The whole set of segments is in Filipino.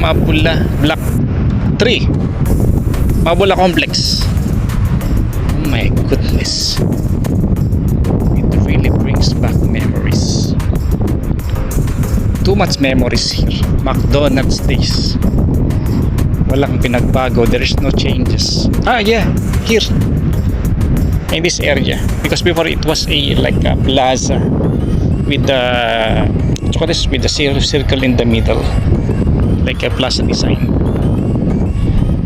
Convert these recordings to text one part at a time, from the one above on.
Mabula Block 3 Mabula Complex. Oh my goodness, it really brings back memories. Too much memories here. McDonald's days, walang pinagbago, there is no changes. Yeah, here in this area, because before it was like a plaza with the with the circle in the middle, like a plaza design.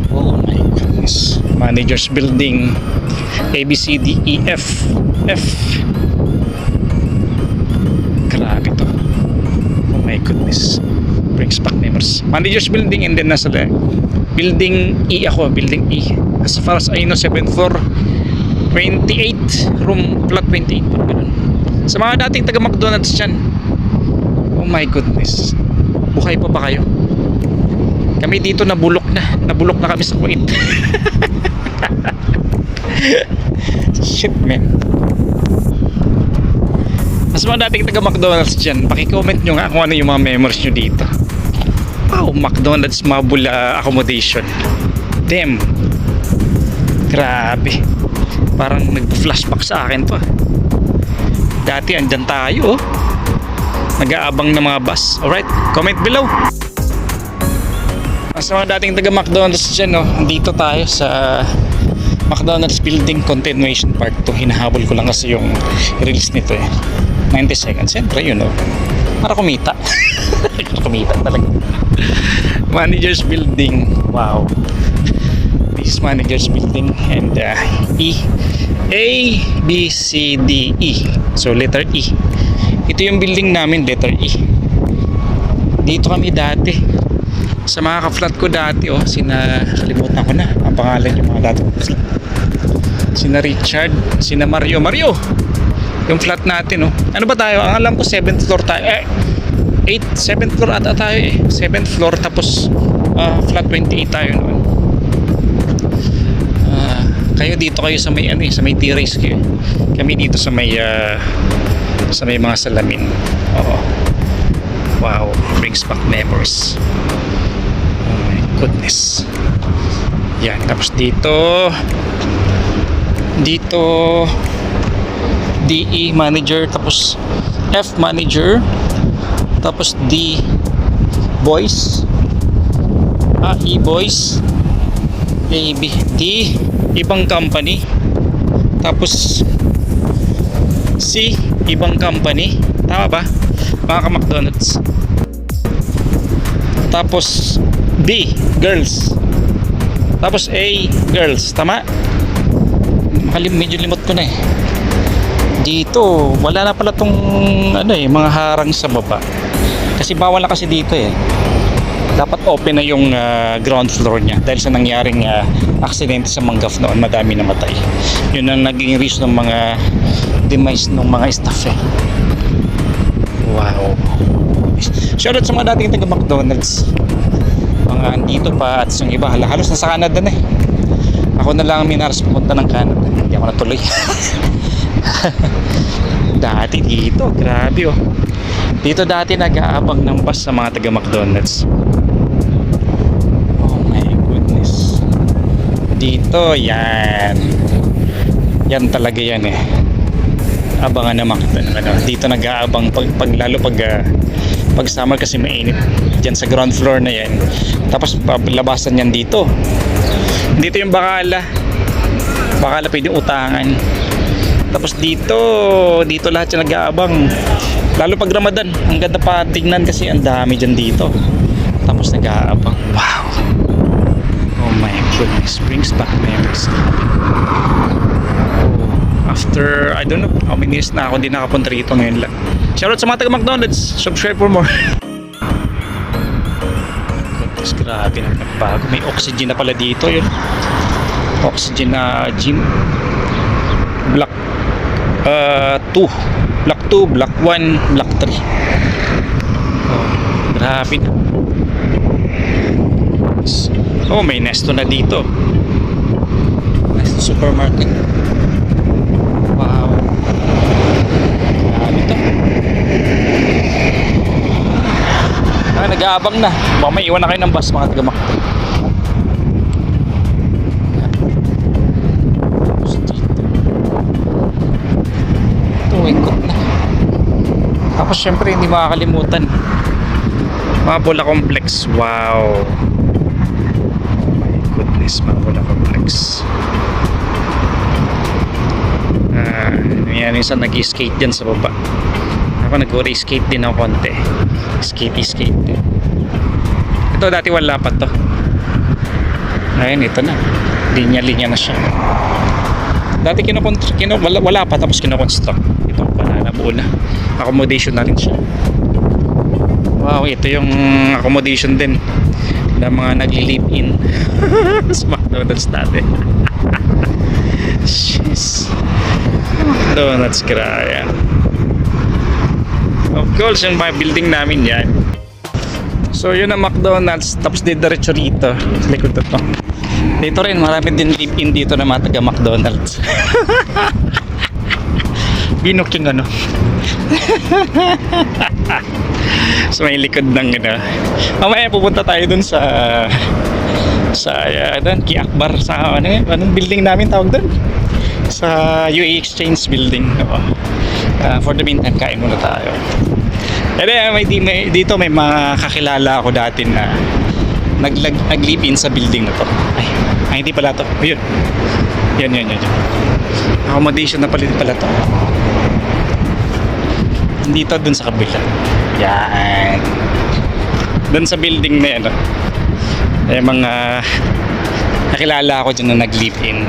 Oh my goodness, managers building ABCDEF F. Grabe to. Oh my goodness, brings back memories. Managers building, and then nasa building E ako, building E. As far as I know, 7 floor, 28 room, flat 28, ganun. Sa mga dating taga McDonald's dyan, oh my goodness, buhay pa ba kayo? Kami dito nabulok na kami sa Kuwait. Shit man. Mas mga dating taga McDonald's dyan, paki-comment nyo nga kung ano yung mga memories nyo dito. Wow, McDonald's Mabula accommodation. Damn, grabe, parang nag-flashback sa akin to. Dati andyan tayo, oh, nag-aabang ng mga bus. Alright, comment below. Mas mga dating taga McDonald's dyan, oh, dito tayo sa McDonald's building continuation part 2. Hinahabol ko lang kasi yung release nito, 90 seconds, siyempre yun, oh, para kumita. Kumita talaga. Managers building, wow, this is managers building. And E, A, B, C, D, E, so letter E. Ito yung building namin, letter E. Dito kami dati. Sa mga ka-flat ko dati, oh, kalimutan ko na ang pangalan yung mga dati. Sina Richard, sina Mario. Yung flat natin, oh. Ano ba tayo? Ang alam ko 7th floor tayo. 7th floor ata tayo eh. 7th floor tapos flat 28 tayo noon. Kayo dito kayo sa may ano eh, sa may terrace kayo. Kami dito sa may mga salamin. Oo. Wow, brings back memories. Oh my goodness. Yan, tapos dito DE manager, tapos F manager, tapos D boys, E boys, A B D ibang company, tapos C ibang company, tama ba mga ka-McDonald's? Tapos B girls, tapos A girls, tama? Medyo limot ko na eh. Dito wala na pala tong ano eh, mga harang sa baba kasi bawal na kasi dito eh. Dapat open na yung ground floor niya dahil sa nangyaring aksidente sa Manggaf noon, madami namatay. Yun ang naging reason ng mga demise ng mga staff eh. Wow. Shoutout sa mga dating taga McDonald's, mga andito pa at yung iba halos nasa Canada na eh. Ako na lang ang minaras pumunta ng Canada, hindi ako natuloy. Dati dito, grabe oh. Dito dati nag-aabang ng bus sa mga taga McDonald's. Oh my goodness. Dito, yan talaga yan eh. Abangan na McDonald's. Dito nag-aabang lalo pag summer kasi mainit. Diyan sa ground floor na yan. Tapos labasan yan dito. Dito yung bakala pwedeng utangan. Tapos dito lahat yung nag-aabang. Lalo pag Ramadan, ang ganda pa tingnan kasi ang dami dyan dito. Tapos nag-aabang. Wow. Oh my goodness, brings back memories. After, I don't know how many years na ako hindi nakapunta rito ngayon lang. Shoutout sa mga taga McDonald's. Subscribe for more. Goodness, grabe na nagbago. May oxygen na pala dito yun. Oxygen na gym. Block 2, Block 2, Block 1, Block 3. Oh, grabe na. Oh, may Nesto na dito. Nesto supermarket. Wow. Grabe to. Nag-aabang na. Baka may iwan na kayo ng bus mga taga-Mac. Ikot na. Tapos syempre hindi makakalimutan mga Bola Complex. Wow. Oh my goodness, mga Bola Complex. Yan minsan nag-skate dyan sa baba. Ako nag-race skate din ako konti. Skate din. Ito dati wala pa to. Ngayon ito na. Linya-linya na siya. Dati wala pa tapos kinoconstruct. Ito pala nabuo na. Accommodation na rin siya. Wow, ito yung accommodation din ng mga nagli-live-in sa McDonald's natin. Jeez. McDonald's kraya. Of course, yung mga building namin yan. So yun ang McDonald's. Tapos diretso rito. Likod na to. Dito rin, marami din live-in dito na mga taga McDonald's. Binok yung ano. So may likod ng mamaya pupunta tayo dun sa Key Akbar sa anong building namin tawag dun? Sa UAE Exchange building. For the meantime, kain muna tayo. Dito may mga kakilala ako dati na nag-live-in sa building na to. Ay hindi pala to. Ayun. Yan. Accommodation na pala to. Dito dun sa kabila. Yan. Dun sa building na yan. Mga nakilala ako dyan na nag-live-in.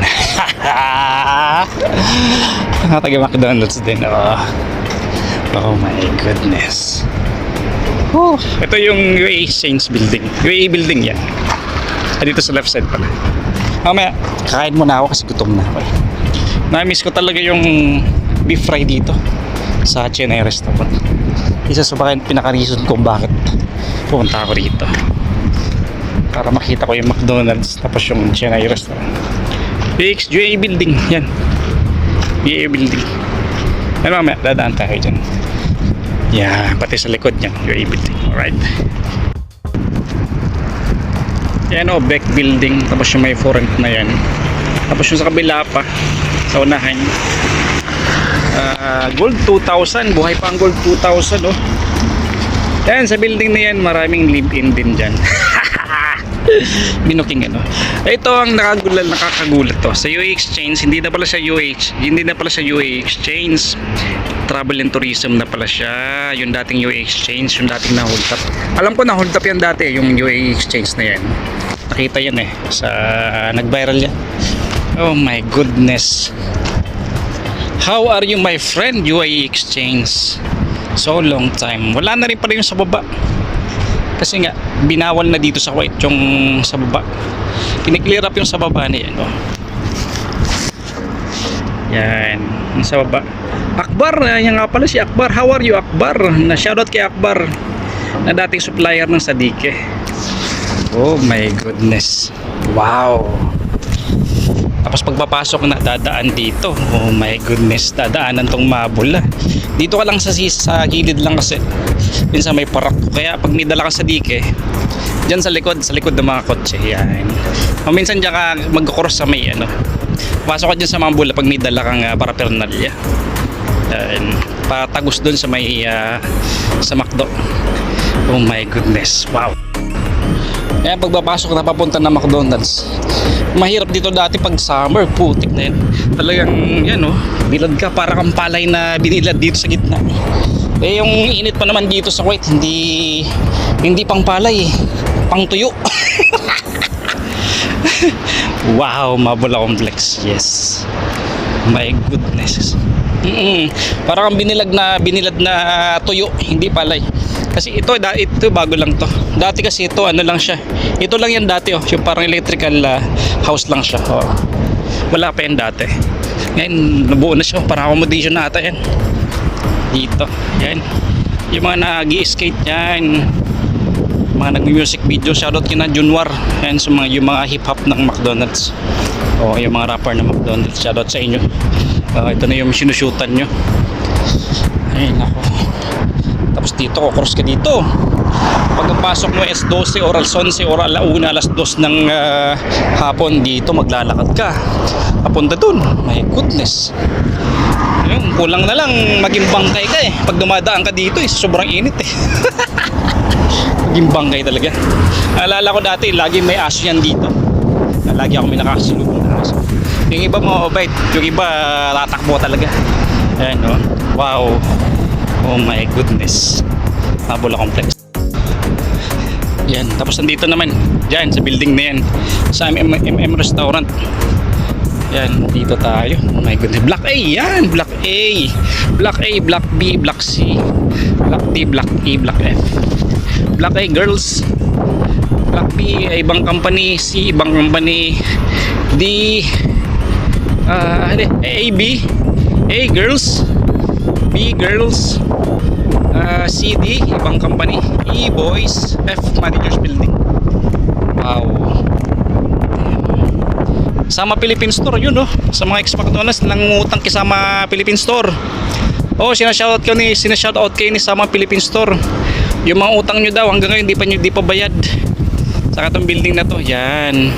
Taga McDonald's din. Oh my goodness. Ito yung UAE Exchange building. UAE building yan. Dito sa left side pala. Mamaya, kakain muna ako kasi gutom na ako. Na-miss ko talaga yung beef fry dito sa Chennai restaurant. Isa sa pinaka-reason kung bakit pumunta ako rito, para makita ko yung McDonald's tapos yung Chennai restaurant. UA building, yan. UA building. Ano mamaya, dadaan tayo dyan. Yeah, pati sa likod niya, UA building. Alright. Yan o, Beck building. Tapos yung may for rent na yan. Tapos yung sa kabila pa, sa unahan, Gold 2000. Buhay pa ang Gold 2000, oh. Yan, sa building na yan, maraming live-in din dyan. Binuking ano. Ito ang nakakagulat to. Sa UA Exchange, hindi na pala siya UA Exchange. Travel and Tourism na pala siya. Yung dating UA Exchange, yung dating na hold up. Alam ko na hold up yan dati, yung UA Exchange na yan. Nakita yan eh, sa nag-viral yan. Oh my goodness. How are you, my friend? UA Exchange. So long time. Wala na rin pala yung sa baba. Kasi nga, binawal na dito sa Kuwait yung sa baba. Kiniklear up yung sa baba na yan, oh. Yan, yung sa baba. Akbar, yan nga pala si Akbar. How are you, Akbar? Na shoutout kay Akbar, na dating supplier ng Sadike. Oh my goodness. Wow. Tapos pagpapasok na dadaan dito. Oh my goodness, dadaanan tong mabula. Dito ka lang sa gilid lang kasi. Yun sa may parak. Kaya pag may dala ka sa dike, dyan sa likod ng mga kotse. Yan. O minsan dyan ka mag-cross sa may ano. Pasok ka dyan sa mabula pag may dala kang paraphernalia. Yan. Patagos dun sa may sa McDo. Oh my goodness. Wow. Kaya pagpapasok na papunta na McDonald's, mahirap dito dati pag summer, putik na yan. Talagang yan, oh, bilad ka, para kang palay na binilad dito sa gitna. Eh yung init pa naman dito sa Kuwait, hindi pang palay, pang tuyo. Wow, Mabula Complex. Yes. My goodness. Para kang binilad na tuyo, hindi palay. Kasi ito bago lang to. Dati kasi ito ano lang siya. Ito lang yan dati, oh, yung parang electrical house lang siya. Oh. Wala pa yan dati. Ngayon nabuo na siya, parang accommodation na ata yan. Dito, yan. Yung mga nag-i-skate yan, mga nag-music video, shoutout kina Junwar. Yan sa yung mga hip-hop ng McDonald's. Oh, yung mga rapper ng McDonald's, shoutout sa inyo. Ito na yung sinushootan nyo. Ay nako. Tapos dito, cross ka dito. Pagpasok mo S12 or alas 11 or alas 2 ng hapon, dito maglalakad ka papunta dun. My goodness. Yung kulang na lang maging bangkay ka eh. Pag dumadaan ka dito eh, sobrang init eh. Maging bangkay talaga. Alala ko dati, lagi may aso yan dito. Lagi ako may nakasilubong na aso. Yung iba mga obait, yung iba tatakbo talaga. Ayan, oh. Wow. Oh my goodness. Mabula Complex. Yan, tapos nandito naman dyan sa building na yan, sa MM Restaurant. Yan, dito tayo. Oh my goodness. Block A, yan. Block A. Block A, Block B, Block C, Block D, Block E, Block F. Block A, girls. Block B, ibang company. C, ibang company. D, A, B. A, girls. B, girls. C, D, ibang company. E, boys. F, managers building. Wow. Sama Philippine Store yun, oh. Sa mga ex-McDonald's nangungutang kasama Philippine Store. Oh, sinashoutout kayo ni Sama Philippine Store. Yung mga utang nyo daw hanggang ngayon di pa bayad. Saka itong building na to, yan.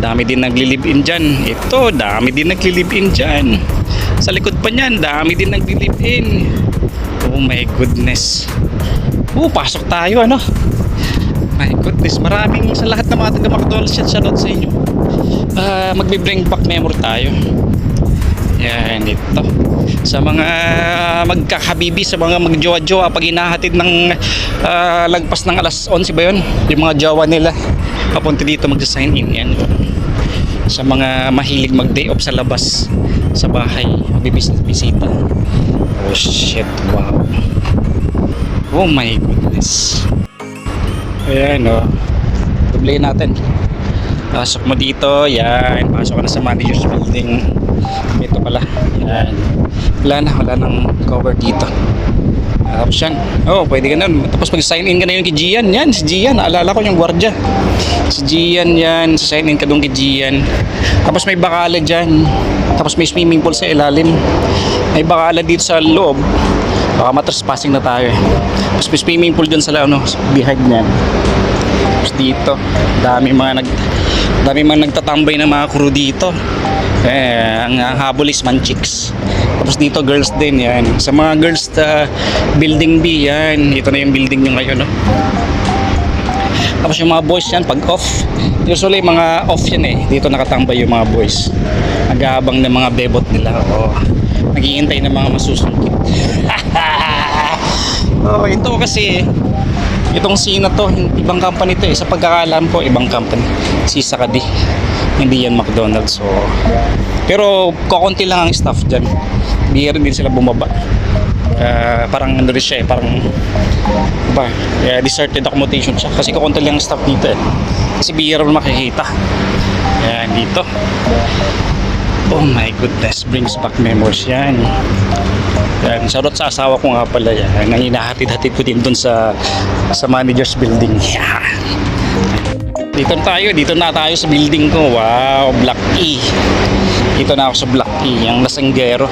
Dami din nagli-live-in dyan. Ito, dami din nagli-live-in dyan. Sa likod pa niyan, dami din nagli-live-in. Oh my goodness. Pasok tayo, ano. My goodness, maraming sa lahat ng mga taga-McDonald's, shoutout sa inyo. Magbe-bring back memory tayo. Yan, ito. Sa mga magkakabibi, sa mga magjowa-jowa, pag hinahatid ng lagpas ng alas 11 ba yun? Yung mga jowa nila, papunta dito magsa-sign in. Yan. Sa mga mahilig mag-day off sa labas, sa bahay, magbibisita. Oh shit, wow. Oh my goodness. Ayan, oh. Dublein natin. Pasok mo dito, yan. Pasok ka na sa manager's building. Ito pala, yan. wala nang cover dito. Tapos yan, pwede ka na. Tapos mag-sign in ka na yun kay Gian. Yan, si Gian, naalala ko yung gwardiya. Si Gian yan, sign in ka doon kay Gian. Tapos may bakala dyan. Tapos may swimming pool sa ilalim. May bakala dito sa loob. Baka matrespassing na tayo eh. Tapos may swimming pool dyan sa behind niyan. Tapos dito, dami mga nagtatambay na mga crew dito. Ang habol is Manchicks. Tapos dito girls din yan. Sa mga girls building B yan. Ito na yung building nyo ngayon, no? Tapos yung mga boys yan pag off. Usually mga off yan eh. Dito nakatambay yung mga boys. Nag-aabang ng mga bebot nila. Naghihintay ng mga masusungkit. Ito kasi itong scene na to, ibang company to eh. Sa pagkakaalam ko, ibang company. Si Sakadi. Hindi yan McDonald's. Pero kukunti lang ang staff dyan. Bihira din sila bumaba. Parang ano rin siya eh. Parang deserted accommodation siya. Kasi kukunti lang ang staff dito eh. Kasi bihira rin makikita. Ayan, dito. Oh my goodness, brings back memories yan. Yan, shoutout sa asawa ko nga pala yan. Nang hinahatid-hatid ko din dun sa manager's building. Yeah. Dito na tayo sa building ko. Wow, Block E. Dito na ako sa Block E, yung Lasanggero.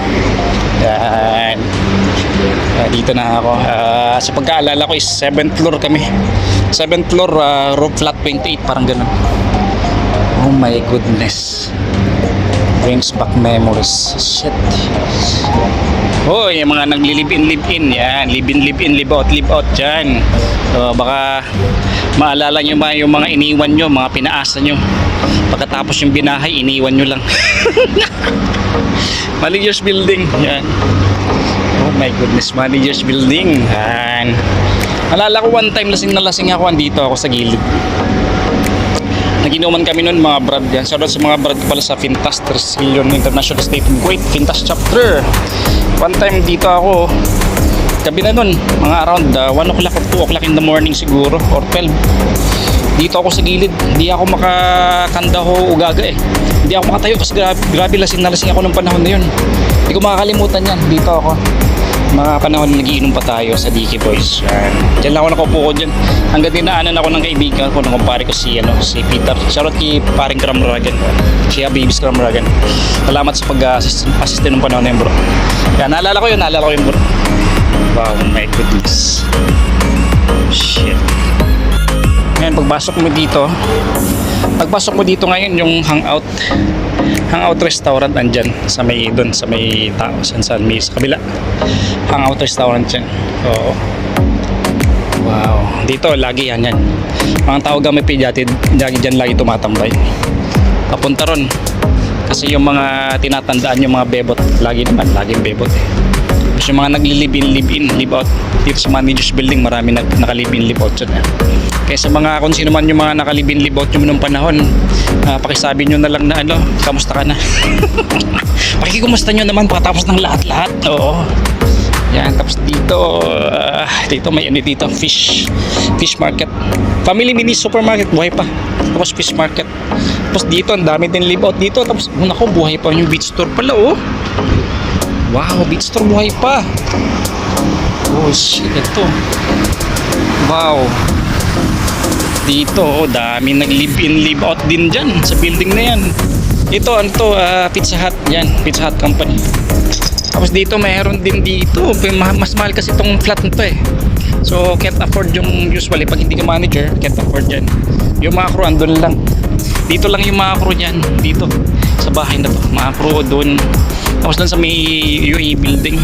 Yan. Dito na ako. Sa pagkaalala ko is 7th floor kami. 7th floor, room flat 28, parang ganun. Oh my goodness. Brings back memories. Shit. Yung mga nagli-live-in. Yan, live-in, live-out dyan. So, baka maalala nyo yung mga iniwan nyo, mga pinaasa nyo. Pagkatapos yung binahay, iniwan nyo lang. Manager's building. Yan. Oh my goodness, manager's building. Yan. Alala ko one time lasing na lasing ako, andito ako sa gilid. Naginuman kami noon mga brad yan. Shoutout sa mga brad ko pala sa Fintas Tresillion International State of Kuwait, Fintas chapter. One time dito ako, gabi na nun, mga around 1 o'clock or 2 o'clock in the morning siguro, or 12. Dito ako sa gilid, hindi ako makakanda ho ugaga eh. Hindi ako makatayo kasi grabe lasing na lasing ako nung panahon na yun. Hindi ko makakalimutan yan, dito ako. Mga panahon na nagiinom pa tayo sa Dicky Boys. Yan. Diyan lang ako nakaupo ko dyan. Hanggang dinaanan ako ng kaibigan ko, ng kumpare ko si Peter. Shoutout kay paring Kramragan. Siya Babies Kramragan. Salamat sa pag-assist ng panahon na yun, bro. Yan, naalala ko yun, bro. Wow, my goodness. Shit. Ngayon, pagpasok mo dito ngayon yung hangout restaurant andyan sa may tao sa may sa kabila. Hangout restaurant dyan. Oo. Wow, dito lagi yan. Mga tao gamit pijatid dyan lagi tumatambay papunta ron kasi yung mga tinatandaan yung mga bebot laging bebot eh. Tapos yung mga nagli-live-in, live-out dito sa manager's building, marami naka-live-in, live-out dyan eh. Kaya sa mga kung sino man yung mga naka-live-in, live-out nyo nung panahon, pakisabi nyo na lang na kamusta ka na. Pakikumusta nyo naman pagkatapos ng lahat-lahat. Oo. Yan, tapos dito may dito, fish market. Family mini supermarket, buhay pa. Tapos fish market. Tapos dito, ang dami din live-out dito. Tapos, naku, buhay pa yung beach store pala, oh. Wow, beach store buhay pa. Oh shit, ito. Wow. Dito, dami nag-live-in, live-out din dyan sa building na yan. Ito, Pizza Hut. Yan, Pizza Hut Company. Tapos dito, mayroon din dito. Mas mahal kasi itong flat na to eh. So, can't afford yung usually. Pag hindi ka manager, can't afford yan. Yung mga crew, andun lang. Dito lang yung mga crew yan. Dito, sa bahay na to. Mga crew doon. Tapos doon sa may UAE building.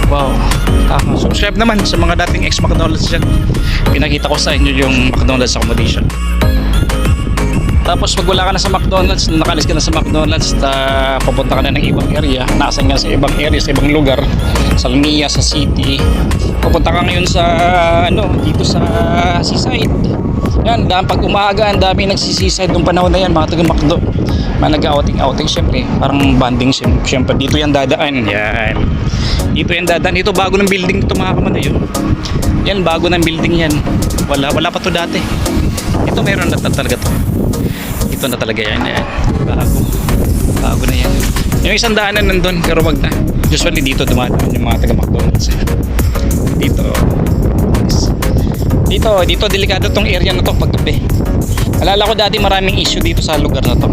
Wow. Subscribe naman sa mga dating ex-McDonald's dyan. Pinakita ko sa inyo yung McDonald's accommodation. Tapos pag wala ka na sa McDonald's, nakalis ka na sa McDonald's, papunta ka na ng ibang area, nasa nga sa ibang area, sa ibang lugar, sa Lamia, sa city. Papunta ka ngayon sa dito sa seaside. Yan, pag umaga, ang dami nagsisiside nung panahon na yan, mga taga-McDo. Mga nag-outing, syempre, parang banding, syempre, dito yan dadaan. Yan. Dito yan dadaan. Ito bago ng building ito, mga kamanayo. Yan, bago ng building yan. Wala pa to dati. Ito meron na talaga to. Ito na talaga yan. Bago na yan. Yung isang daanan nandun, pero wag na. Usually dito dumadaan yung mga taga McDonald's eh. Dito delikado tong area na to paggabi. Alala ko dati maraming issue dito sa lugar na to.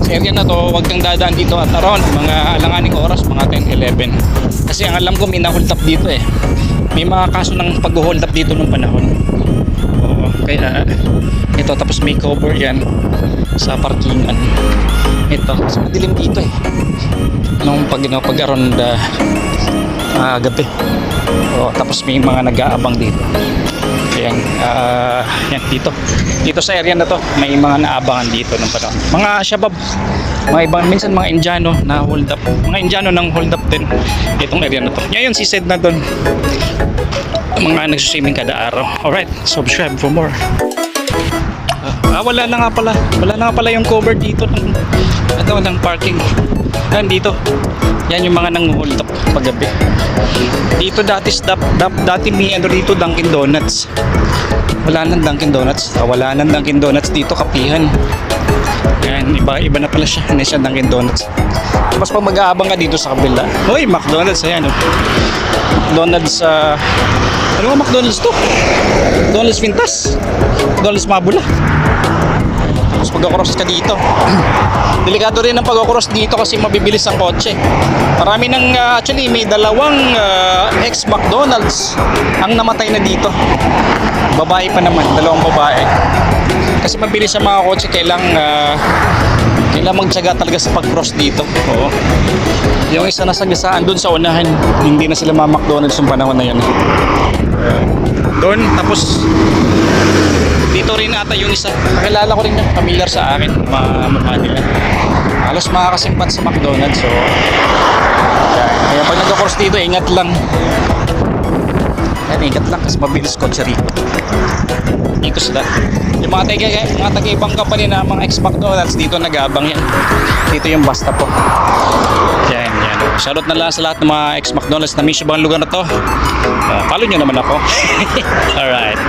Sa area na to, wag kang dadaan dito at around mga alanganing oras, mga 10-11. Kasi ang alam ko may na-hold up dito eh. May mga kaso ng pag-hold up dito nung panahon. Oo, kaya ito, tapos may cover yan sa parkingan. Ito, kasi madilim dito eh. Anong pag around gabi. Oo, tapos may mga nag-aabang dito. Ayan, yan dito sa area na to may mga naabangan dito ng panahon, mga shabab, mga ibang minsan mga Indiano na hold up, mga Indiano nang hold up din itong area na to. Ngayon si Sed na doon, mga nagsuswimming kada araw. Alright, subscribe for more. Wala na nga pala yung cover dito ng parking. Yan dito. Yan yung mga nang hold up paggabi. Dito dati may ano dito, Dunkin Donuts. Wala nang Dunkin Donuts dito, kapihan. Yan, iba na pala siya. Hindi siya Dunkin Donuts. Tapos pag mag-aabang ka dito sa kabila, hoy, McDonald's, ayan oh. McDonald's, ano nga McDonald's to? McDonald's Vintas, McDonald's Mabula. Tapos pag-cross ka dito, delikado rin ang pag-cross dito kasi mabibilis ang kotse. Marami actually may dalawang ex-McDonald's ang namatay na dito. Babae pa naman, dalawang babae. Kasi mabilis ang mga kotse, kailangan magtiyaga talaga sa pag-cross dito. Oo. Yung isa na sagasaan doon sa unahan, hindi na sila McDonald's yung panahon na yun. Doon, tapos dito rin ata yung isa. Nakilala ko rin yung familiar sa akin, mga mukha nila. Halos makakasimpat sa McDonald's. So, kaya pag nag-cross dito, ingat lang. Ingat lang kasi mabilis kotse rito. Dito sila. Yung mga taga-ibang company na mga ex-McDonald's dito nag-aabang yan. Dito yung bus stop po. Yan. Shoutout na lang sa lahat ng mga ex-McDonald's na miss yung lugar na to. Follow nyo naman ako. Alright.